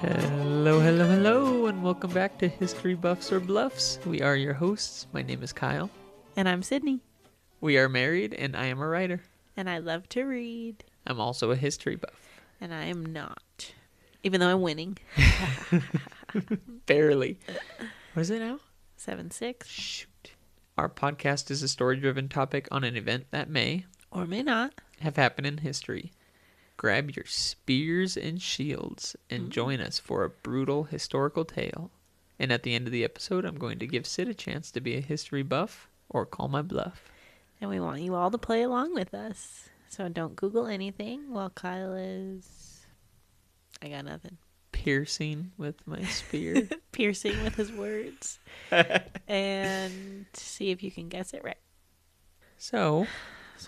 Hello, hello, hello, and welcome back to History Buffs or Bluffs. We are your hosts. My name is Kyle. And I'm Sydney. We are married, and I am a writer. And I love to read. I'm also a history buff. And I am not. Even though I'm winning. Barely. What is it now? 7-6. Shoot. Our podcast is a story-driven topic on an event that may, or may not, have happened in history. Grab your spears and shields and join us for a brutal historical tale. And at the end of the episode, I'm going to give Sid a chance to be a history buff or call my bluff. And we want you all to play along with us. So don't Google anything while Kyle is... I got nothing. Piercing with my spear. Piercing with his words. And see if you can guess it right. So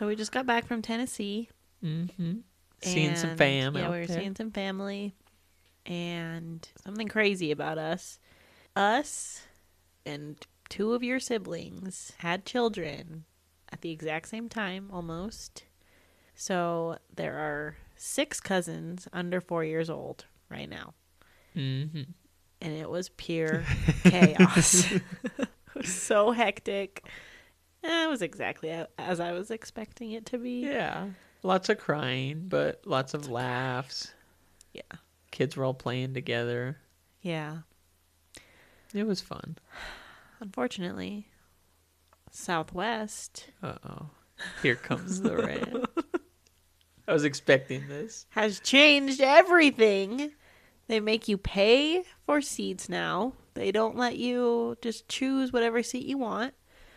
we just got back from Tennessee. Mm-hmm. Seeing some fam out there. Yeah, we were seeing some family. And something crazy about us. Us and two of your siblings had children at the exact same time, almost. So there are 6 cousins under 4 years old right now. Mm-hmm. And it was pure chaos. It was so hectic. It was exactly as I was expecting it to be. Yeah. Lots of crying, but lots of laughs. Yeah. Kids were all playing together. Yeah. It was fun. Unfortunately, Southwest. Uh-oh. Here comes the rain. I was expecting this. Has changed everything. They make you pay for seats now. They don't let you just choose whatever seat you want.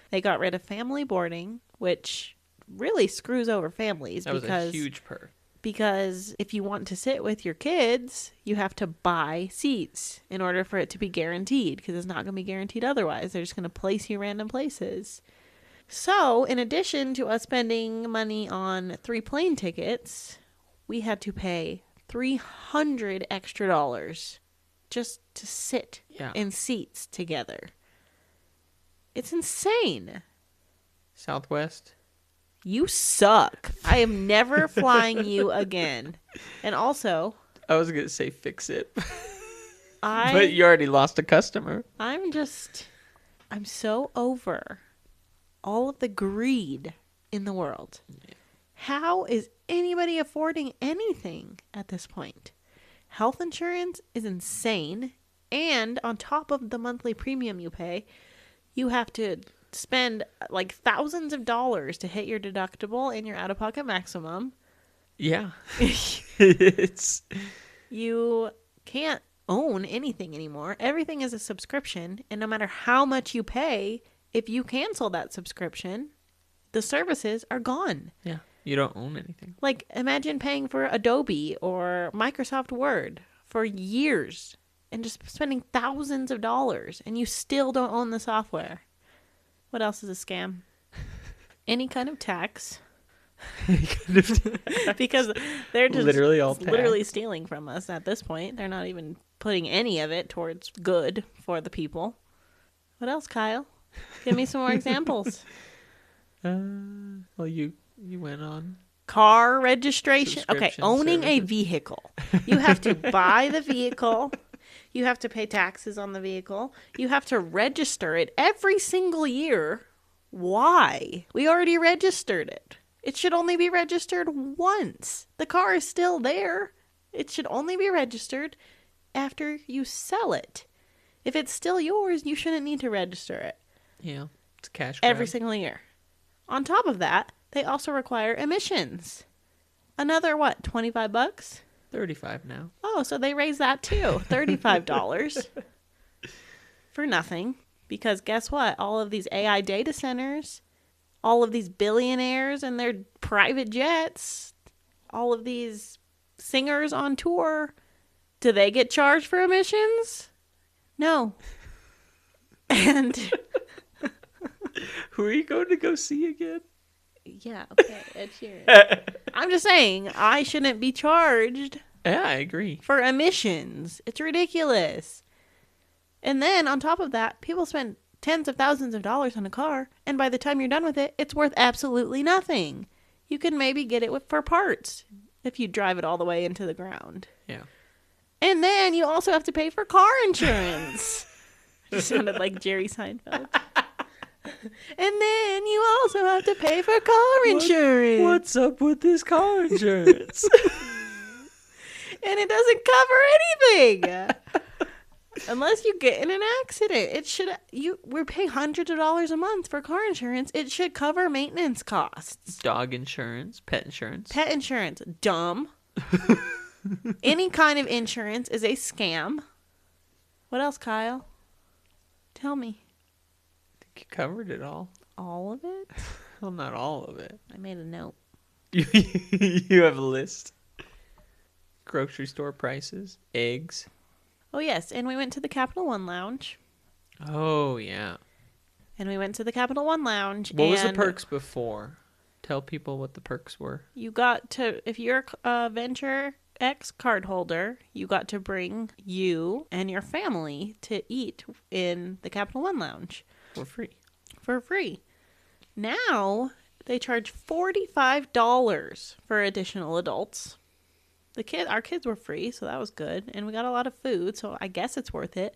They got rid of family boarding, which really screws over families. That was a huge perk. Because if you want to sit with your kids, you have to buy seats in order for it to be guaranteed, because it's not going to be guaranteed otherwise. They're just going to place you random places. So, in addition to us spending money on 3 plane tickets, we had to pay $300 extra just to sit in seats together. It's insane. Southwest? You suck. I am never flying you again. And also... I was going to say fix it. But you already lost a customer. I'm so over all of the greed in the world. Yeah. How is anybody affording anything at this point? Health insurance is insane. And on top of the monthly premium you pay, you have to spend like thousands of dollars to hit your deductible and your out-of-pocket maximum. Yeah. You can't own anything anymore. Everything is a subscription, and no matter how much you pay, if you cancel that subscription, the services are gone. Yeah. You don't own anything. Like, imagine paying for Adobe or Microsoft Word for years and just spending thousands of dollars, and you still don't own the software. What else is a scam? Any kind of tax. Because they're just literally stealing from us at this point. They're not even putting any of it towards good for the people. What else, Kyle? Give me some more examples. Well, you went on. Car registration. Okay, owning a vehicle. You have to buy the vehicle. You have to pay taxes on the vehicle. You have to register it every single year. Why? We already registered it. It should only be registered once. The car is still there. It should only be registered after you sell it. If it's still yours, you shouldn't need to register it. Yeah, it's a cash grab. Every single year. On top of that, they also require emissions. Another, what, $25? $35 now. Oh, so they raised that too. $35 for nothing. Because guess what? All of these AI data centers, all of these billionaires and their private jets, all of these singers on tour, do they get charged for emissions? No. And who are you going to go see again? Yeah, okay, Ed Sheeran. I'm just saying, I shouldn't be charged. Yeah, I agree. For emissions. It's ridiculous. And then, on top of that, people spend tens of thousands of dollars on a car, and by the time you're done with it, it's worth absolutely nothing. You can maybe get it for parts if you drive it all the way into the ground. Yeah. And then you also have to pay for car insurance. It sounded like Jerry Seinfeld. And then you also have to pay for car insurance. What's up with this car insurance? And it doesn't cover anything. Unless you get in an accident. We're paying hundreds of dollars a month for car insurance. It should cover maintenance costs. Dog insurance, pet insurance. Pet insurance, dumb. Any kind of insurance is a scam. What else, Kyle? Tell me. I think you covered it all. All of it? Well, not all of it. I made a note. You have a list. Grocery store prices, eggs. Oh, yes. And we went to the Capital One Lounge. Oh, yeah. And we went to the Capital One Lounge. What was the perks before? Tell people what the perks were. You got to, if you're a Venture X card holder, you got to bring you and your family to eat in the Capital One Lounge. For free. For free. Now, they charge $45 for additional adults. Our kids were free, so that was good. And we got a lot of food, so I guess it's worth it.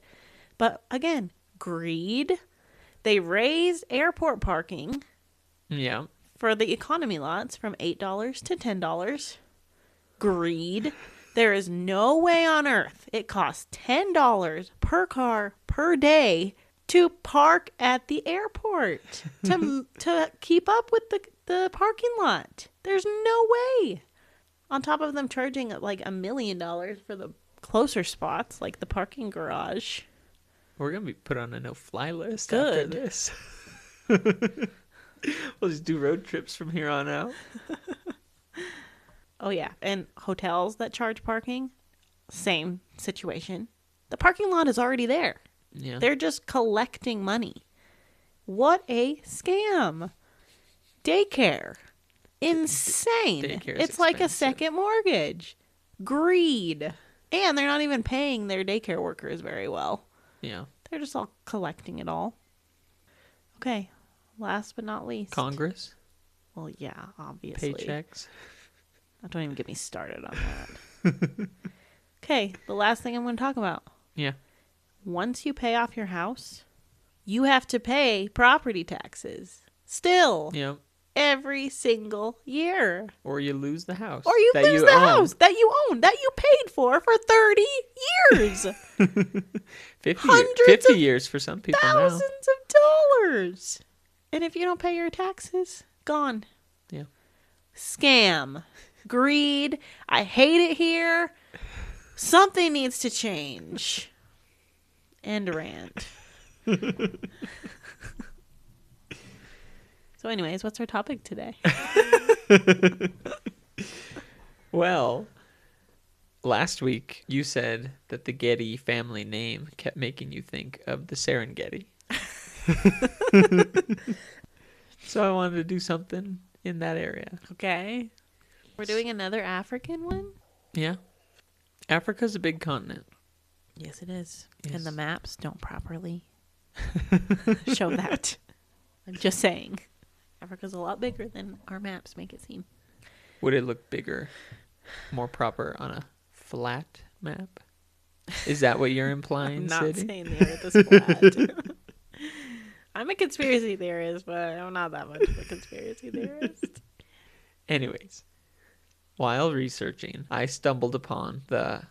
But again, greed. They raised airport parking. Yeah. For the economy lots from $8 to $10. Greed. There is no way on earth it costs $10 per car per day to park at the airport to keep up with the parking lot. There's no way. On top of them charging like $1 million for the closer spots, like the parking garage. We're going to be put on a no-fly list Good. after this. We'll just do road trips from here on out. Oh, yeah. And hotels that charge parking, same situation. The parking lot is already there. Yeah. They're just collecting money. What a scam. Daycare. Insane. It's like a second mortgage. Greed. And they're not even paying their daycare workers very well. Yeah. They're just all collecting it all. Okay. Last but not least. Congress. Well, yeah, obviously. Paychecks. Don't even get me started on that. Okay. The last thing I'm going to talk about. Yeah. Once you pay off your house, you have to pay property taxes. Still. Yeah. Every single year. Or you lose the house. Or you lose the house that you own, that you paid for 30 years. 50 years for some people thousands of dollars. And if you don't pay your taxes, gone. Yeah. Scam. Greed. I hate it here. Something needs to change. End rant. So anyways, what's our topic today? Well, last week you said that the Getty family name kept making you think of the Serengeti. So I wanted to do something in that area. Okay. We're doing another African one? Yeah. Africa's a big continent. Yes, it is. Yes. And the maps don't properly show that. I'm just saying. Africa's a lot bigger than our maps make it seem. Would it look bigger, more proper on a flat map? Is that what you're implying, I'm not Sadie? saying the earth is flat. I'm a conspiracy theorist, but I'm not that much of a conspiracy theorist. Anyways, while researching, I stumbled upon the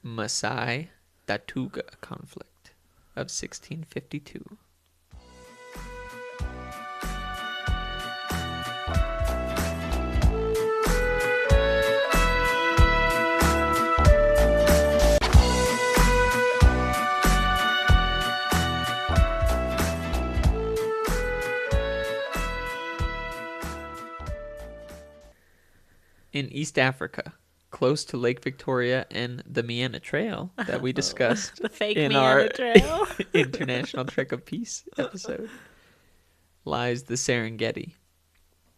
Maasai-Datooga Conflict of 1652. In East Africa, close to Lake Victoria and the Miana Trail that we discussed The fake in Miana our Trail. International Trek of Peace episode, lies the Serengeti.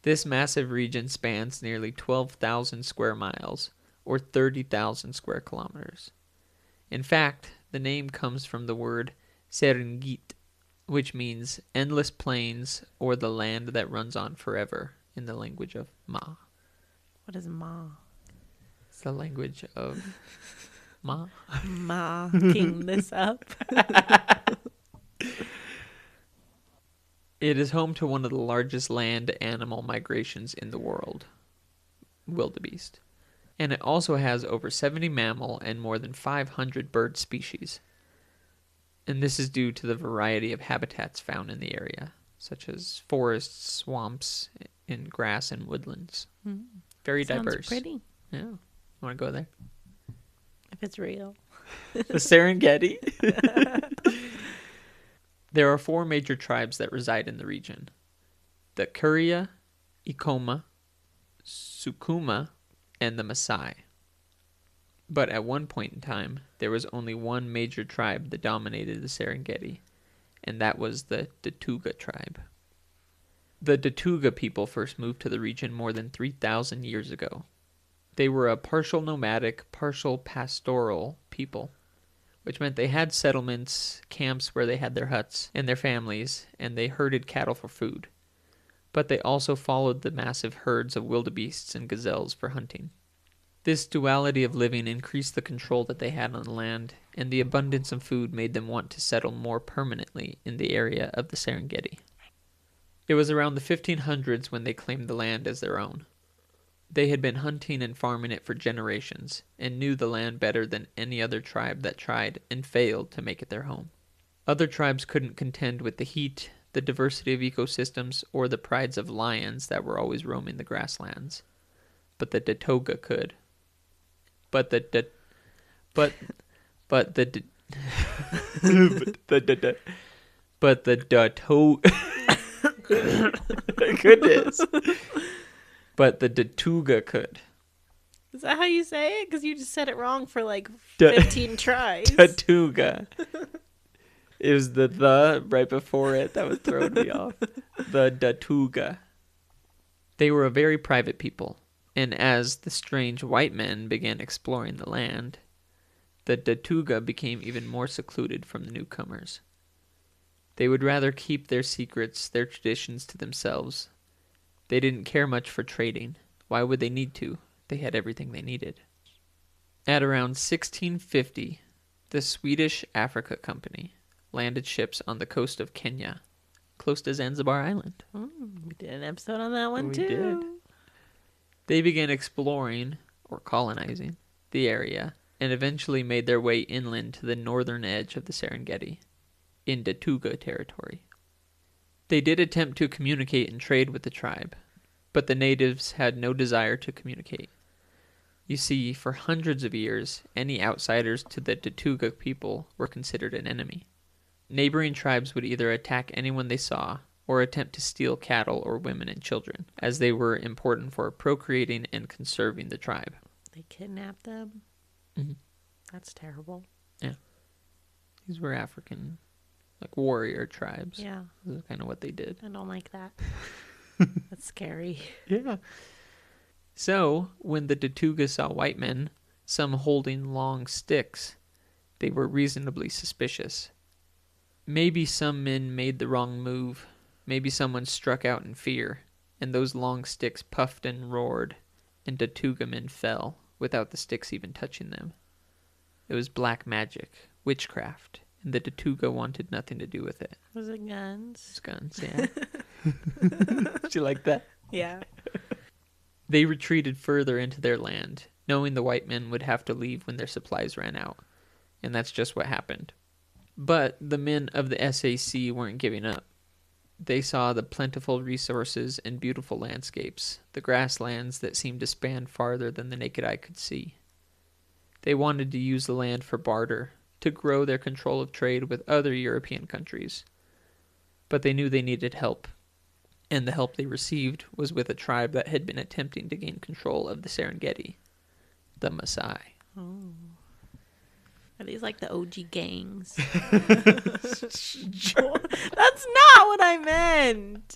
This massive region spans nearly 12,000 square miles, or 30,000 square kilometers. In fact, the name comes from the word Serengeti, which means endless plains or the land that runs on forever in the language of Ma. What is Ma? It's the language of Mocking this up. It is home to one of the largest land animal migrations in the world, wildebeest. And it also has over 70 mammal and more than 500 bird species. And this is due to the variety of habitats found in the area, such as forests, swamps, and grass and woodlands. Very Sounds diverse. pretty. Yeah. Want to go there? If it's real. The Serengeti? There are 4 major tribes that reside in the region. The Kuria, Ikoma, Sukuma, and the Maasai. But at one point in time, there was only one major tribe that dominated the Serengeti, and that was the Datooga tribe. The Datooga people first moved to the region more than 3,000 years ago. They were a partial nomadic, partial pastoral people, which meant they had settlements, camps where they had their huts and their families, and they herded cattle for food. But they also followed the massive herds of wildebeests and gazelles for hunting. This duality of living increased the control that they had on the land, and the abundance of food made them want to settle more permanently in the area of the Serengeti. It was around the 1500s when they claimed the land as their own. They had been hunting and farming it for generations, and knew the land better than any other tribe that tried and failed to make it their home. Other tribes couldn't contend with the heat, the diversity of ecosystems, or the prides of lions that were always roaming the grasslands. But the Datooga could. But the Datooga could. Is that how you say it? Because you just said it wrong for like 15 tries. Datooga. It was the right before it that was throwing me off. The Datooga. They were a very private people, and as the strange white men began exploring the land, the Datooga became even more secluded from the newcomers. They would rather keep their secrets, their traditions to themselves. They didn't care much for trading. Why would they need to? They had everything they needed. At around 1650, the Swedish Africa Company landed ships on the coast of Kenya, close to Zanzibar Island. We did an episode on that one We too. did. They began exploring, or colonizing, the area, and eventually made their way inland to the northern edge of the Serengeti, in Datooga territory. They did attempt to communicate and trade with the tribe, but the natives had no desire to communicate. You see, for hundreds of years, any outsiders to the Datooga people were considered an enemy. Neighboring tribes would either attack anyone they saw, or attempt to steal cattle or women and children, as they were important for procreating and conserving the tribe. They kidnapped them? Mm-hmm. That's terrible. Yeah. These were African, like, warrior tribes. Yeah. This is kind of what they did. I don't like that. That's scary. Yeah. So, when the Datooga saw white men, some holding long sticks, they were reasonably suspicious. Maybe some men made the wrong move. Maybe someone struck out in fear, and those long sticks puffed and roared, and Datooga men fell, without the sticks even touching them. It was black magic, witchcraft, and the Datooga wanted nothing to do with it. Was it guns? It's guns, yeah. Did you like that? Yeah. They retreated further into their land, knowing the white men would have to leave when their supplies ran out. And that's just what happened. But the men of the SAC weren't giving up. They saw the plentiful resources and beautiful landscapes, the grasslands that seemed to span farther than the naked eye could see. They wanted to use the land for barter, to grow their control of trade with other European countries. But they knew they needed help. And the help they received was with a tribe that had been attempting to gain control of the Serengeti, the Maasai. Oh. Are these like the OG gangs? That's not what I meant.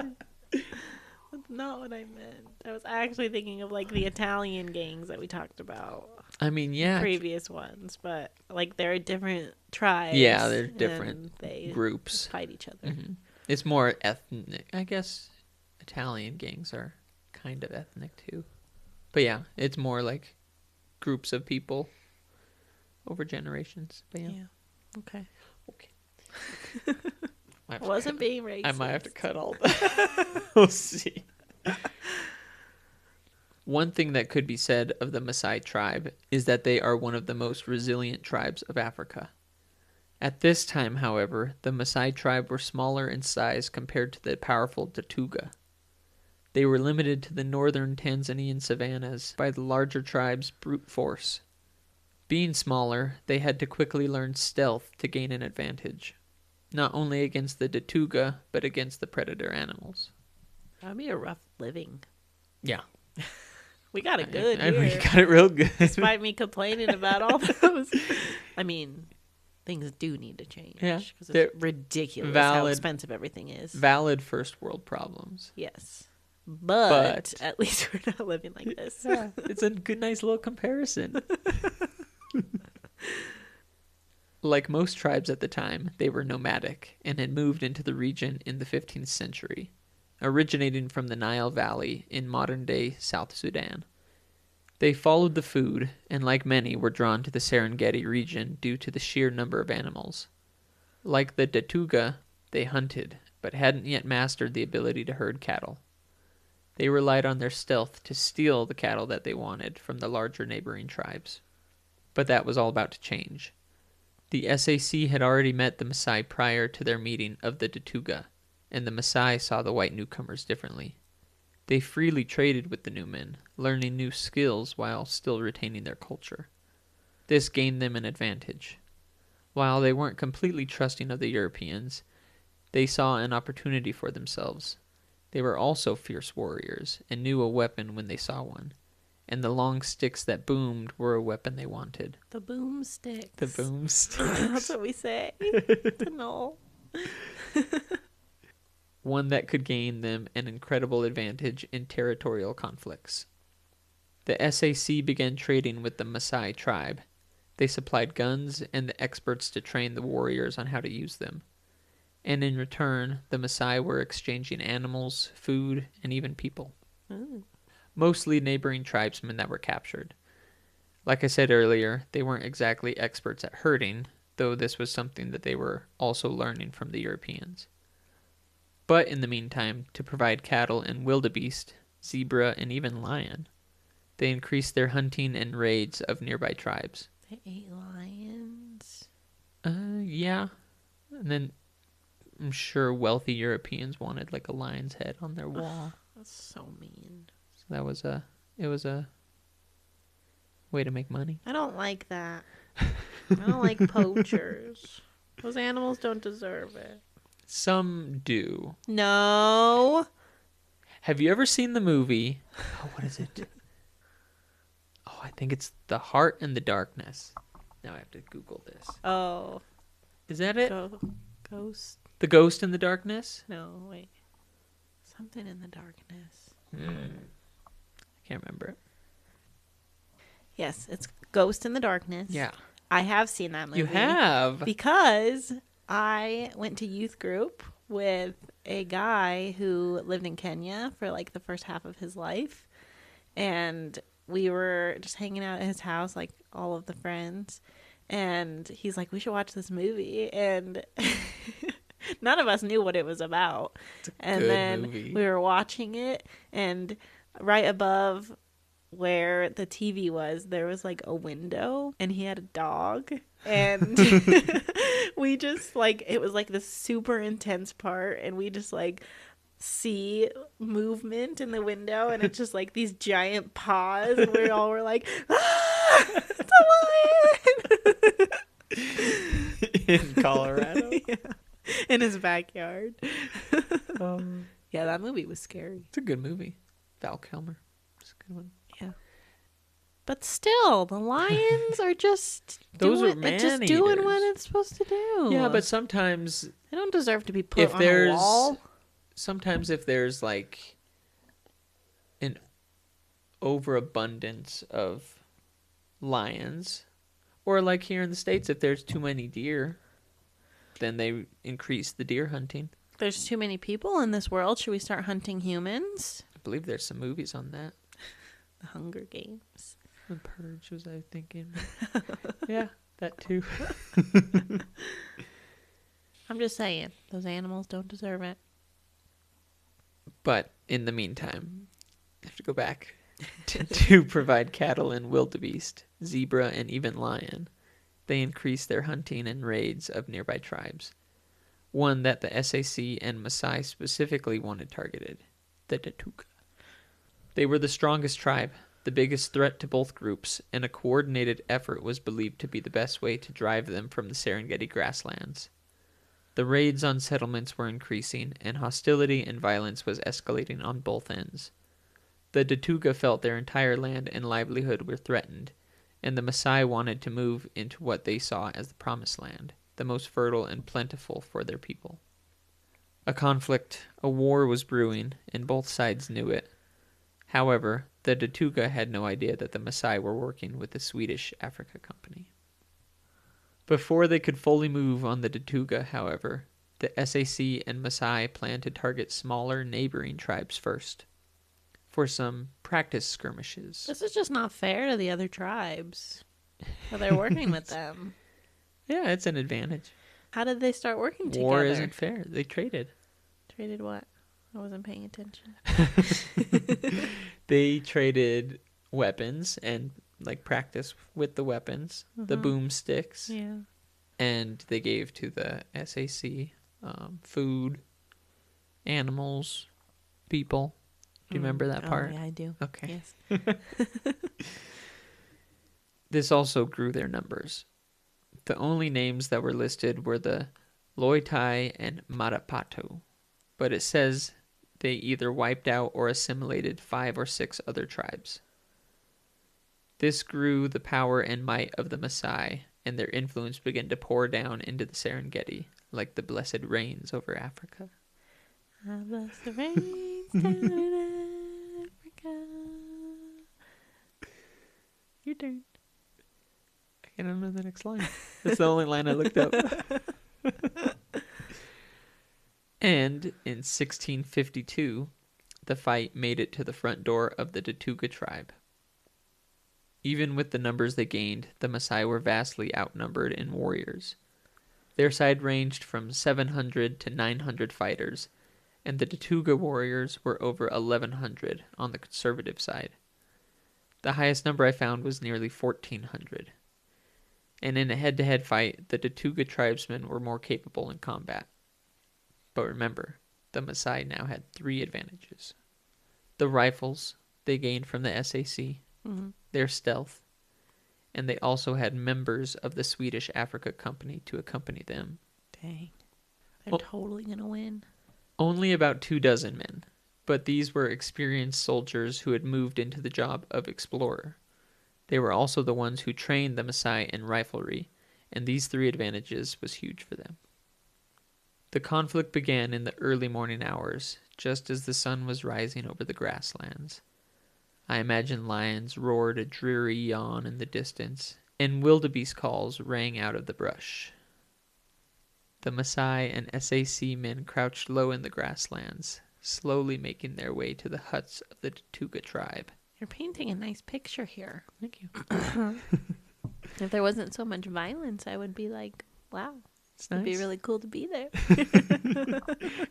That's not what I meant. I was actually thinking of like the Italian gangs that we talked about. I mean, yeah. Previous ones, but like they're different tribes. Yeah, they're different they groups. Fight each other. Mm-hmm. It's more ethnic. I guess Italian gangs are kind of ethnic too. But yeah, it's more like groups of people over generations. But yeah. Okay. I Wasn't being racist. I might have to cut all that. We'll see. One thing that could be said of the Maasai tribe is that they are one of the most resilient tribes of Africa. At this time, however, the Maasai tribe were smaller in size compared to the powerful Datooga. They were limited to the northern Tanzanian savannas by the larger tribe's brute force. Being smaller, they had to quickly learn stealth to gain an advantage, not only against the Datooga, but against the predator animals. That'd be a rough living. Yeah. We got it good and here. we got it real good. Despite me complaining about all those. I mean, things do need to change. Yeah. Because it's ridiculous how expensive everything is. Valid first world problems. Yes. But at least we're not living like this. Yeah, it's a good, nice little comparison. Like most tribes at the time, they were nomadic and had moved into the region in the 15th century, originating from the Nile Valley in modern-day South Sudan. They followed the food, and like many, were drawn to the Serengeti region due to the sheer number of animals. Like the Datooga, they hunted, but hadn't yet mastered the ability to herd cattle. They relied on their stealth to steal the cattle that they wanted from the larger neighboring tribes. But that was all about to change. The SAC had already met the Maasai prior to their meeting of the Datooga, and the Maasai saw the white newcomers differently. They freely traded with the new men, learning new skills while still retaining their culture. This gained them an advantage. While they weren't completely trusting of the Europeans, they saw an opportunity for themselves. They were also fierce warriors and knew a weapon when they saw one. And the long sticks that boomed were a weapon they wanted. The boomsticks. The boomsticks. That's what we say. To know. One that could gain them an incredible advantage in territorial conflicts. The SAC began trading with the Maasai tribe. They supplied guns and the experts to train the warriors on how to use them. And in return, the Maasai were exchanging animals, food, and even people. Ooh. Mostly neighboring tribesmen that were captured. Like I said earlier, they weren't exactly experts at herding, though this was something that they were also learning from the Europeans. But in the meantime, to provide cattle and wildebeest, zebra, and even lion, they increased their hunting and raids of nearby tribes. They ate lions? Yeah. And then I'm sure wealthy Europeans wanted like a lion's head on their wall. That's so mean. So it was a way to make money. I don't like that. I don't like poachers. Those animals don't deserve it. Some do. No. Have you ever seen the movie? Oh, what is it? Oh, I think it's The Heart and the Darkness. Now I have to Google this. Oh. Is that it? Ghost? The Ghost in the Darkness? No, wait. Something in the darkness. I can't remember it. Yes, it's Ghost in the Darkness. Yeah. I have seen that movie. You have? Because I went to youth group with a guy who lived in Kenya for like the first half of his life. And we were just hanging out at his house, like all of the friends. And he's like, we should watch this movie. And none of us knew what it was about. And then movie. We were watching it, and right above where the TV was, there was like a window, and he had a dog. And we just like, it was like this super intense part, and we just like see movement in the window, and it's just like these giant paws, and we all were like, ah, it's a lion. In Colorado? Yeah. In his backyard. Yeah, that movie was scary. It's a good movie. Val Kilmer. It's a good one. Yeah. But still, the lions are just Those doing, are man just doing eaters. what it's supposed to do. Yeah, but sometimes they don't deserve to be put if on there's a wall. sometimes if there's like an overabundance of lions, or like here in the States, if there's too many deer, then they increase the deer hunting. There's too many people in this world. Should we start hunting humans? I believe there's some movies on that. The Hunger Games. The Purge was I thinking. Yeah, That too. I'm just saying, those animals don't deserve it. But in the meantime, I have to go back to provide cattle and wildebeest, zebra, and even lion. They increased their hunting and raids of nearby tribes. One that the SAC and Maasai specifically wanted targeted, the Datooga. They were the strongest tribe, the biggest threat to both groups, and a coordinated effort was believed to be the best way to drive them from the Serengeti grasslands. The raids on settlements were increasing, and hostility and violence was escalating on both ends. The Datooga felt their entire land and livelihood were threatened, and the Maasai wanted to move into what they saw as the Promised Land, the most fertile and plentiful for their people. A conflict, a war was brewing, and both sides knew it. However, the Datooga had no idea that the Maasai were working with the Swedish Africa Company. Before they could fully move on the Datooga, however, the SAC and Maasai planned to target smaller neighboring tribes first, for some practice skirmishes. This is just not fair to the other tribes. But they're working with them. Yeah, it's an advantage. How did they start working together? War isn't fair. They traded. Traded what? I wasn't paying attention. They traded weapons and like practice with the weapons, the boomsticks. Yeah. And they gave to the SAC food, animals, people. Do you remember that part? Oh, yeah, I do. Okay. Yes. This also grew their numbers. The only names that were listed were the Loitai and Marapato, but it says they either wiped out or assimilated 5 or 6 other tribes. This grew the power and might of the Maasai, and their influence began to pour down into the Serengeti, like the blessed rains over Africa. I bless the rains down in Africa. Your turn. I don't know the next line. That's the only line I looked up. And in 1652, the fight made it to the front door of the Datooga tribe. Even with the numbers they gained, the Maasai were vastly outnumbered in warriors. Their side ranged from 700 to 900 fighters, and the Datooga warriors were over 1,100 on the conservative side. The highest number I found was nearly 1,400. And in a head-to-head fight, the Datooga tribesmen were more capable in combat. But remember, the Maasai now had 3 advantages. The rifles they gained from the SAC, their stealth, and they also had members of the Swedish Africa Company to accompany them. Dang. They're totally going to win. Only about 24 men, but these were experienced soldiers who had moved into the job of explorer. They were also the ones who trained the Maasai in riflery, and these 3 advantages was huge for them. The conflict began in the early morning hours, just as the sun was rising over the grasslands. I imagine lions roared a dreary yawn in the distance, and wildebeest calls rang out of the brush. The Maasai and SAC men crouched low in the grasslands, slowly making their way to the huts of the Datooga tribe. You're painting a nice picture here. Thank you. If there wasn't so much violence, I would be like, wow. It's nice. It'd be really cool to be there.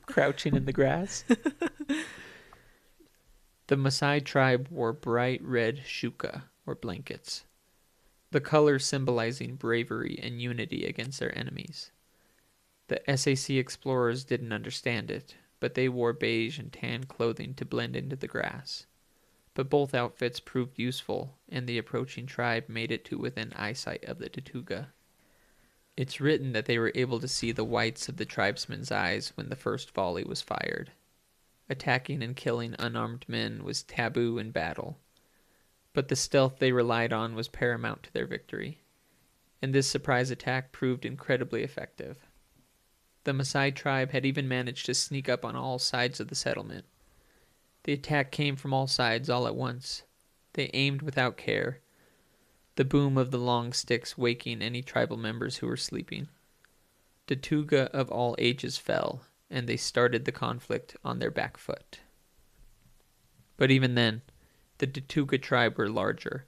Crouching in the grass. The Maasai tribe wore bright red shuka, or blankets, the color symbolizing bravery and unity against their enemies. The SAC explorers didn't understand it, but they wore beige and tan clothing to blend into the grass. But both outfits proved useful, and the approaching tribe made it to within eyesight of the Datooga. It's written that they were able to see the whites of the tribesmen's eyes when the first volley was fired. Attacking and killing unarmed men was taboo in battle, but the stealth they relied on was paramount to their victory, and this surprise attack proved incredibly effective. The Maasai tribe had even managed to sneak up on all sides of the settlement. The attack came from all sides all at once. They aimed without care, the boom of the long sticks waking any tribal members who were sleeping. Datooga of all ages fell, and they started the conflict on their back foot. But even then, the Datooga tribe were larger.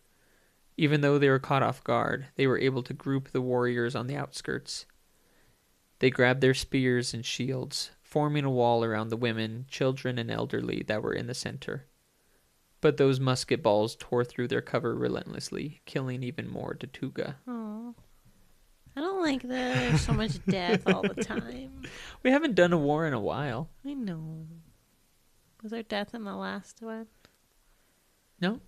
Even though they were caught off guard, they were able to group the warriors on the outskirts. They grabbed their spears and shields, forming a wall around the women, children, and elderly that were in the center. But those musket balls tore through their cover relentlessly, killing even more Datooga. Oh, I don't like that. There's so much death all the time. We haven't done a war in a while. I know. Was there death in the last one? No.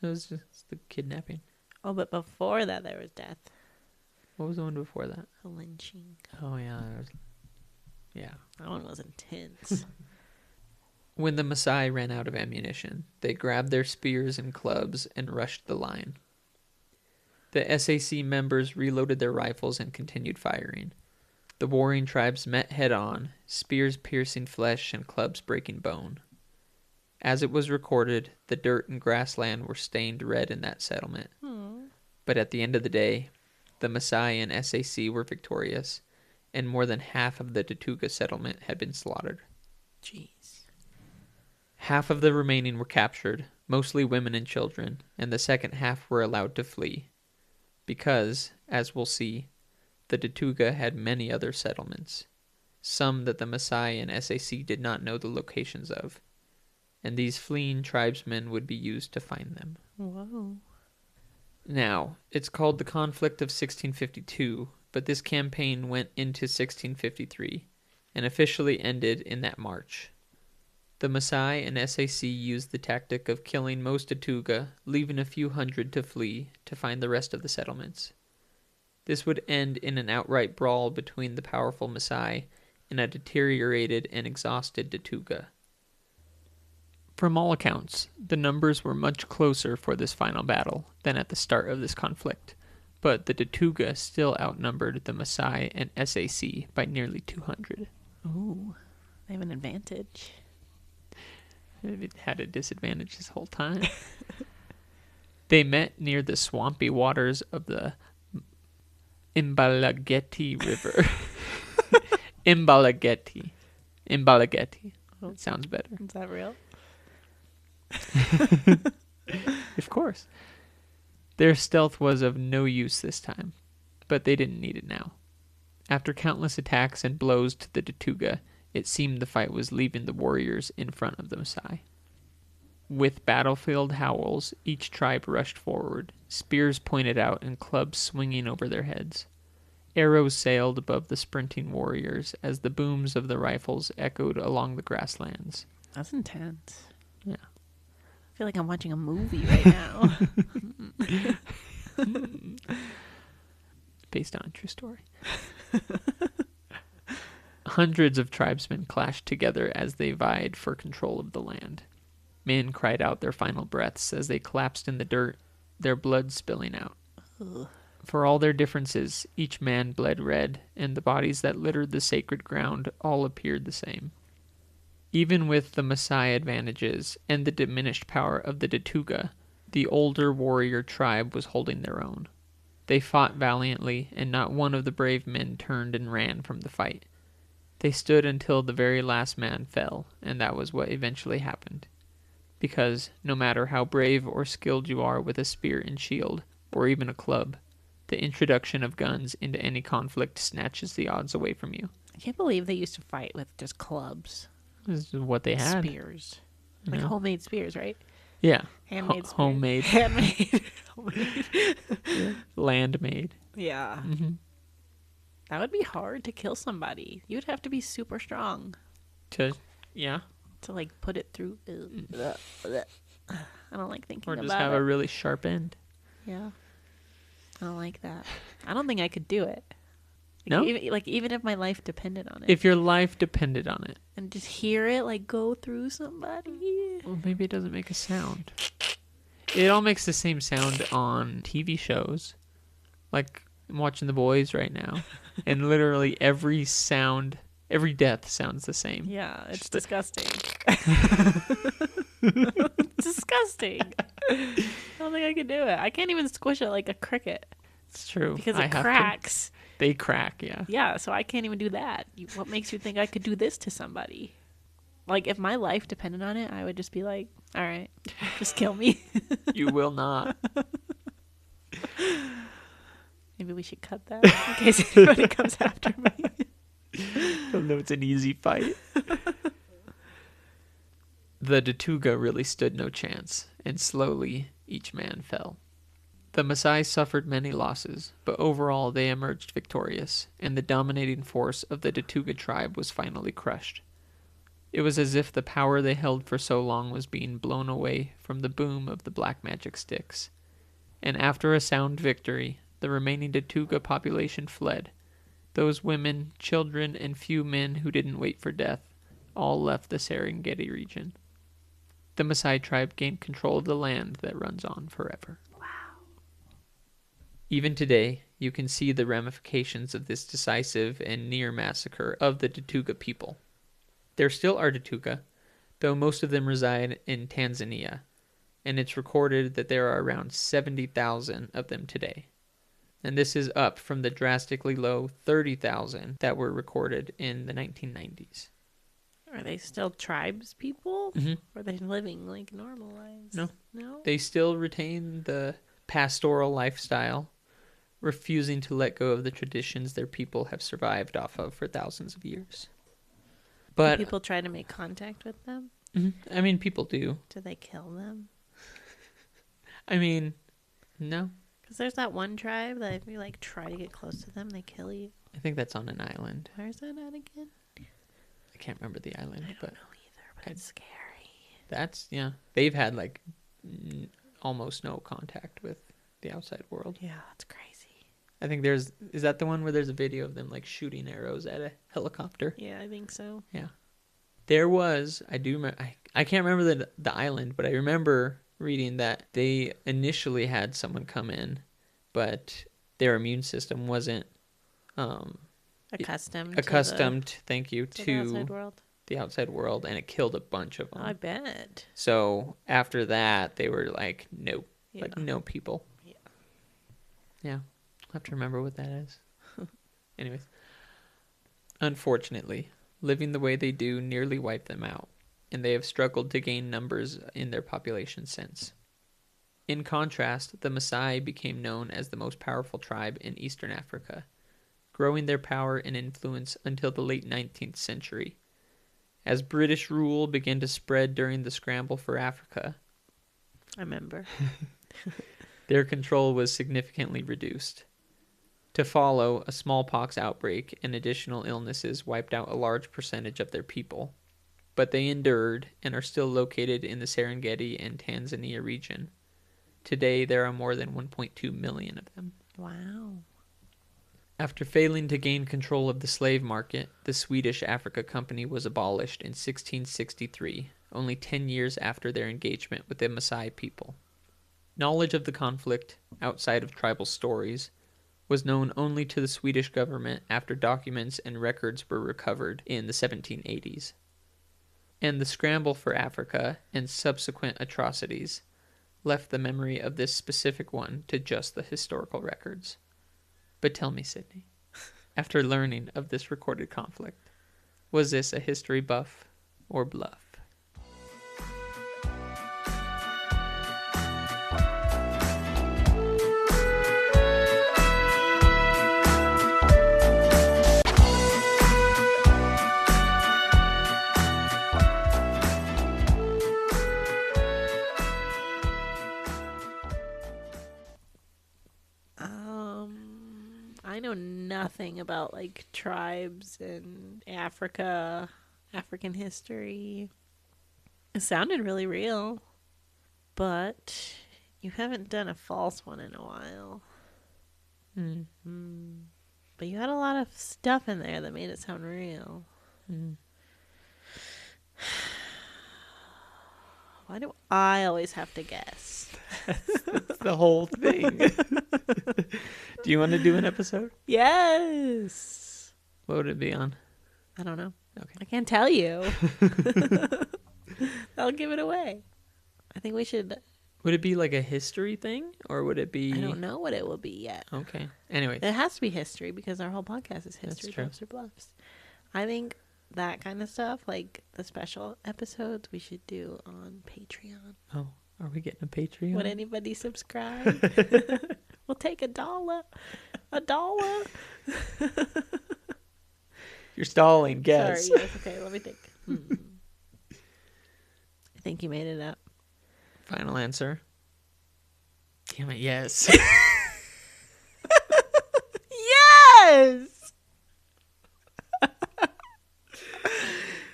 It was just the kidnapping. Oh, but before that there was death. What was the one before that? A lynching. Oh, yeah. Yeah. That one was intense. When the Maasai ran out of ammunition, they grabbed their spears and clubs and rushed the line. The SAC members reloaded their rifles and continued firing. The warring tribes met head-on, spears piercing flesh and clubs breaking bone. As it was recorded, the dirt and grassland were stained red in that settlement. But at the end of the day, the Maasai and SAC were victorious, and more than half of the Datooga settlement had been slaughtered. Jeez. Half of the remaining were captured, mostly women and children, and the second half were allowed to flee. Because, as we'll see, the Datooga had many other settlements, some that the Maasai and SAC did not know the locations of, and these fleeing tribesmen would be used to find them. Whoa. Now, it's called the Conflict of 1652, but this campaign went into 1653, and officially ended in that March. The Maasai and SAC used the tactic of killing most Datooga, leaving a few hundred to flee to find the rest of the settlements. This would end in an outright brawl between the powerful Maasai and a deteriorated and exhausted Datooga. From all accounts, the numbers were much closer for this final battle than at the start of this conflict, but the Datooga still outnumbered the Maasai and SAC by nearly 200. Ooh, they have an advantage. It had a disadvantage this whole time. They met near the swampy waters of the Imbalageti River. Imbalageti. That sounds better. Is that real? Of course. Their stealth was of no use this time, but they didn't need it now. After countless attacks and blows to the Datooga, it seemed the fight was leaving the warriors in front of the Maasai. With battlefield howls, each tribe rushed forward, spears pointed out and clubs swinging over their heads. Arrows sailed above the sprinting warriors as the booms of the rifles echoed along the grasslands. That's intense. Yeah. I feel like I'm watching a movie right now. Based on a true story. Hundreds of tribesmen clashed together as they vied for control of the land. Men cried out their final breaths as they collapsed in the dirt, their blood spilling out. Ugh. For all their differences, each man bled red, and the bodies that littered the sacred ground all appeared the same. Even with the Maasai advantages and the diminished power of the Datooga, the older warrior tribe was holding their own. They fought valiantly, and not one of the brave men turned and ran from the fight. They stood until the very last man fell, and that was what eventually happened. Because, no matter how brave or skilled you are with a spear and shield, or even a club, the introduction of guns into any conflict snatches the odds away from you. I can't believe they used to fight with just clubs. This is what they had. Spears. Like homemade spears, right? Yeah. Handmade spears. Homemade. Handmade. Yeah. Land-made. Yeah. Mm-hmm. That would be hard to kill somebody. You would have to be super strong. Yeah. To, like, put it through. I don't like thinking or about it. just have a really sharp end. Yeah. I don't like that. I don't think I could do it. No? Even if my life depended on it. If your life depended on it. And just hear it, like, go through somebody. Well, maybe it doesn't make a sound. It all makes the same sound on TV shows. Like, I'm watching The Boys right now. And literally every death sounds the same. Yeah, it's disgusting. It's disgusting. I don't think I could do it. I can't even squish it like a cricket. It's true. Because it cracks. They crack, yeah. Yeah, so I can't even do that. What makes you think I could do this to somebody? Like, if my life depended on it, I would just be like, all right, just kill me. You will not. Maybe we should cut that in case anybody comes after me. I know it's an easy fight. The Datooga really stood no chance, and slowly each man fell. The Maasai suffered many losses, but overall they emerged victorious, and the dominating force of the Datooga tribe was finally crushed. It was as if the power they held for so long was being blown away from the boom of the black magic sticks. And after a sound victory, the remaining Datooga population fled. Those women, children, and few men who didn't wait for death all left the Serengeti region. The Maasai tribe gained control of the land that runs on forever. Even today, you can see the ramifications of this decisive and near massacre of the Datooga people. There still are Datooga, though most of them reside in Tanzania, and it's recorded that there are around 70,000 of them today. And this is up from the drastically low 30,000 that were recorded in the 1990s. Are they still tribes people? Mm-hmm. Or are they living like normal lives? No. No? They still retain the pastoral lifestyle, refusing to let go of the traditions their people have survived off of for thousands of years. But do people try to make contact with them? Mm-hmm. I mean, people do. Do they kill them? I mean, no. Because there's that one tribe that if you like try to get close to them, they kill you. I think that's on an island. Where's that at again? I can't remember the island. I don't know either, but it's scary. That's, yeah. They've had like almost no contact with the outside world. Yeah, that's crazy. I think is that the one where there's a video of them like shooting arrows at a helicopter? Yeah, I think so. Yeah. There was, I can't remember the island, but I remember reading that they initially had someone come in, but their immune system wasn't accustomed thank you, to the outside world, and it killed a bunch of them. I bet. So after that, they were like, no, Yeah. like no people. Yeah. Yeah. I'll have to remember what that is. Anyways. Unfortunately, living the way they do nearly wiped them out, and they have struggled to gain numbers in their population since. In contrast, the Maasai became known as the most powerful tribe in Eastern Africa, growing their power and influence until the late 19th century. As British rule began to spread during the scramble for Africa, I remember. their control was significantly reduced. To follow, a smallpox outbreak and additional illnesses wiped out a large percentage of their people. But they endured and are still located in the Serengeti and Tanzania region. Today, there are more than 1.2 million of them. Wow. After failing to gain control of the slave market, the Swedish Africa Company was abolished in 1663, only 10 years after their engagement with the Maasai people. Knowledge of the conflict, outside of tribal stories, was known only to the Swedish government after documents and records were recovered in the 1780s. And the scramble for Africa and subsequent atrocities left the memory of this specific one to just the historical records. But tell me, Sydney, after learning of this recorded conflict, was this a history buff or bluff? I know nothing about like tribes in Africa, African history. It sounded really real, but you haven't done a false one in a while. But you had a lot of stuff in there that made it sound real. Why do I always have to guess? That's the whole thing. Do you want to do an episode? Yes. What would it be on? I don't know. Okay. I can't tell you. I'll give it away. I think we should. Would it be like a history thing, or would it be? I don't know what it will be yet. Okay. Anyway, It has to be history because our whole podcast is history. That's true. Bluffs or bluffs. I think that kind of stuff, like the special episodes, we should do on Patreon. oh, are we getting a Patreon? Would anybody subscribe? We'll take $1. $1. You're stalling. Guess. Sorry. Yes. Okay. Let me think. I think you made it up. Final answer. Damn it. Yes. Yes.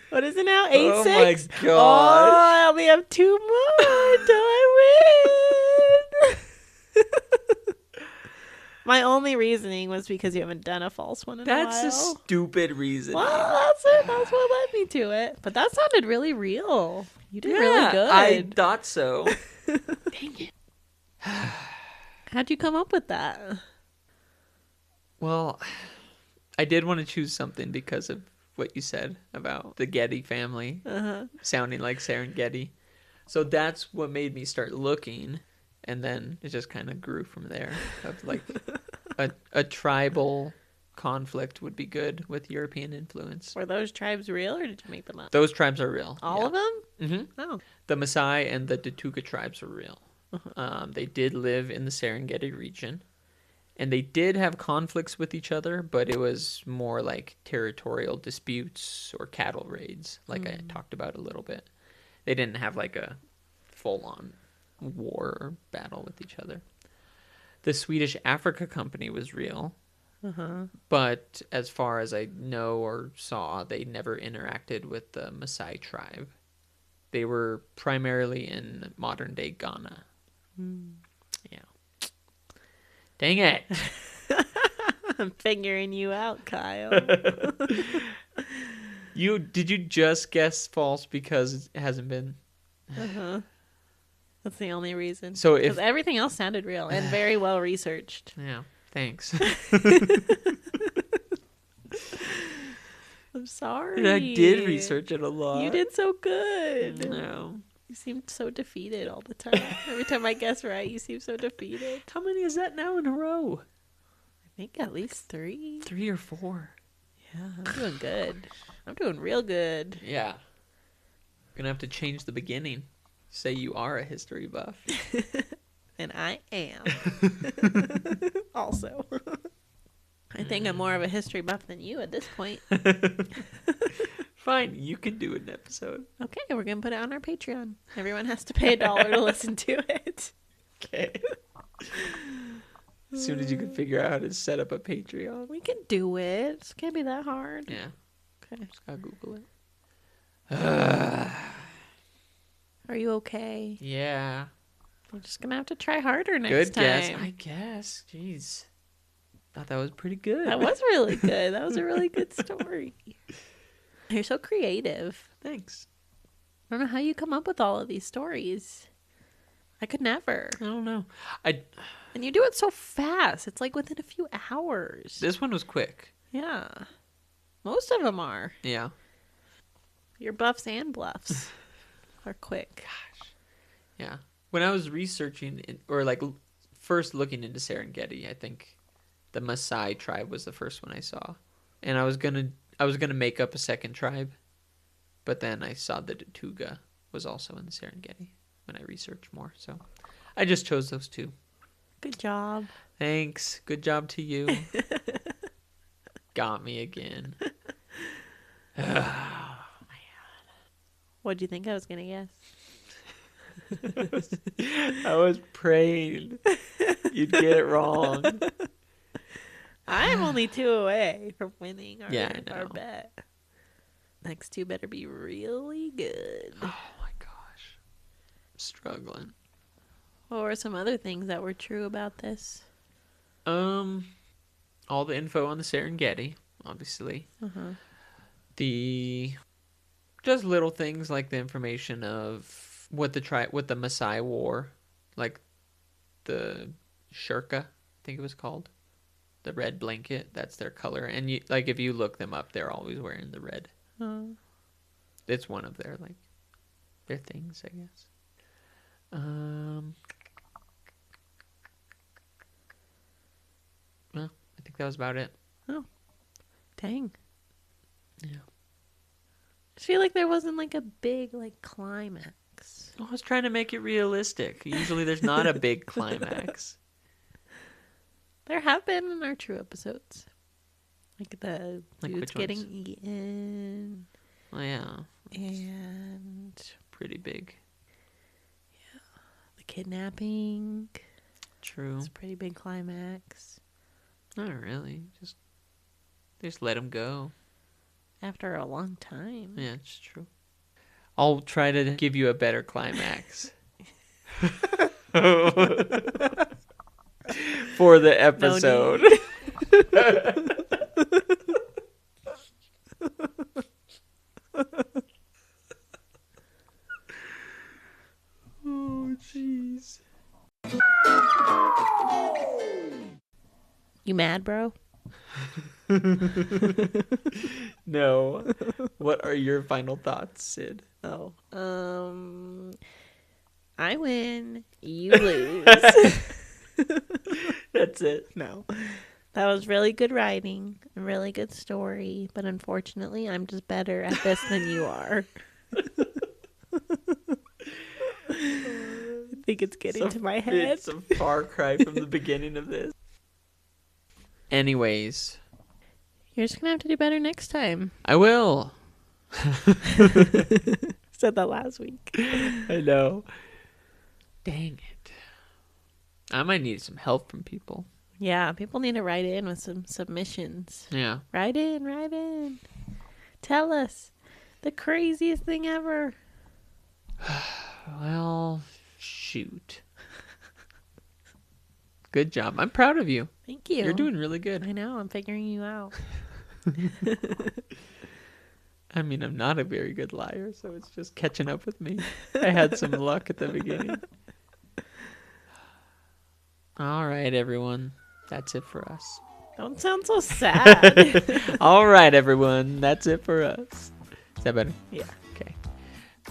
What is it now? 8-6. Oh my gosh. Oh, I only have 2 more until I win. My only reasoning was because you haven't done a false one in a while. That's a stupid reason. Well, that's it. That's what led me to it. But that sounded really real. You did really good. I thought so. Dang it. How'd you come up with that? Well, I did want to choose something because of what you said about the Getty family sounding like Serengeti. So that's what made me start looking, and then it just kind of grew from there. Of like a tribal conflict would be good with European influence. Were those tribes real, or did you make them up? Those tribes are real. All of them? Mm-hmm. Oh. The Maasai and the Datooga tribes are real. They did live in the Serengeti region. And they did have conflicts with each other, but it was more like territorial disputes or cattle raids, like I talked about a little bit. They didn't have like a full-on war or battle with each other. The Swedish Africa Company was real, but as far as I know or saw, they never interacted with the Maasai tribe. They were primarily in modern-day Ghana. Yeah. Dang it. I'm figuring you out, Kyle. Did you just guess false because it hasn't been? That's the only reason. So because everything else sounded real and very well researched. Yeah, thanks. I'm sorry. And I did research it a lot. You did so good. No. You seemed so defeated all the time. Every time I guess right, you seem so defeated. How many is that now in a row? I think at least 3. 3 or 4. Yeah, I'm doing good. I'm doing real good. Yeah. Gonna have to change the beginning. Say you are a history buff. And I am. Also. I think I'm more of a history buff than you at this point. Fine, you can do an episode. Okay, we're going to put it on our Patreon. Everyone has to pay $1 to listen to it. Okay. As soon as you can figure out how to set up a Patreon. We can do it. It can't be that hard. Yeah. Okay. Just gotta Google it. Are you okay? Yeah. You're just going to have to try harder next time. Good guess. I guess. Jeez. Thought that was pretty good. That was really good. That was a really good story. You're so creative. Thanks. I don't know how you come up with all of these stories. I could never. I don't know. And you do it so fast. It's like within a few hours. This one was quick. Yeah. Most of them are. Yeah. Your buffs and bluffs are quick. Gosh. Yeah. When I was researching or like first looking into Serengeti, I think the Maasai tribe was the first one I saw. And I was gonna make up a second tribe, but then I saw that Datooga was also in the Serengeti when I researched more. So I just chose those 2. Good job. Thanks. Good job to you. Got me again. Oh, man. What do you think I was going to guess? I was praying you'd get it wrong. I'm only 2 away from winning our know. bet. Next 2 better be really good. Oh my gosh. I'm struggling. What were some other things that were true about this? All the info on the Serengeti, obviously. Just little things like the information of what the Maasai wore, like the shirka, I think it was called. The red blanket, that's their color. And if you look them up, they're always wearing the red. It's one of their things, I guess. Well, I think that was about it. Oh, dang. Yeah. I feel like there wasn't like a big climax. I was trying to make it realistic. Usually there's not a big climax. There have been in our true episodes. Like the Like dudes which ones? getting eaten. Oh, yeah. And Pretty big. the kidnapping. True. It's a pretty big climax. Not really. Just let him go. After a long time. Yeah, it's true. I'll try to give you a better climax. For the episode. Oh, jeez. You mad, bro? No. What are your final thoughts, Sid? Oh. I win. You lose. That's it. No. That was really good writing. A really good story. But unfortunately, I'm just better at this than you are. I think it's getting to my head. It's a far cry from the beginning of this. Anyways. You're just going to have to do better next time. I will. Said that last week. I know. Dang it. I might need some help from people. Yeah, people need to write in with some submissions. Yeah. Write in. Tell us the craziest thing ever. Well, shoot. Good job. I'm proud of you. Thank you. You're doing really good. I know. I'm figuring you out. I mean, I'm not a very good liar, so it's just catching up with me. I had some luck at the beginning. All right, everyone. That's it for us. Don't sound so sad. All right, everyone. That's it for us. Is that better? Yeah. Okay.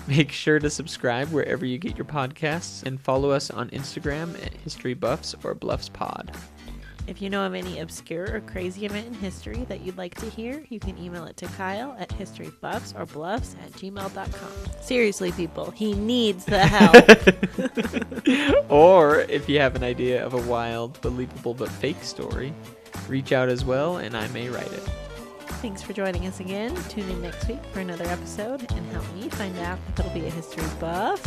Make sure to subscribe wherever you get your podcasts and follow us on Instagram at History Buffs or Bluffs Pod. If you know of any obscure or crazy event in history that you'd like to hear, you can email it to Kyle at historybuffs@gmail.com. Seriously, people, he needs the help. Or if you have an idea of a wild, believable but fake story, reach out as well and I may write it. Thanks for joining us again. Tune in next week for another episode and help me find out if it'll be a history buff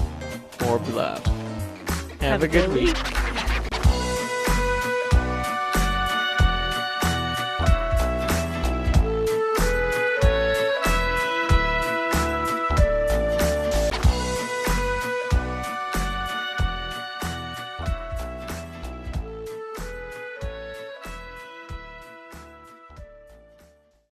Or bluff. Have a good week.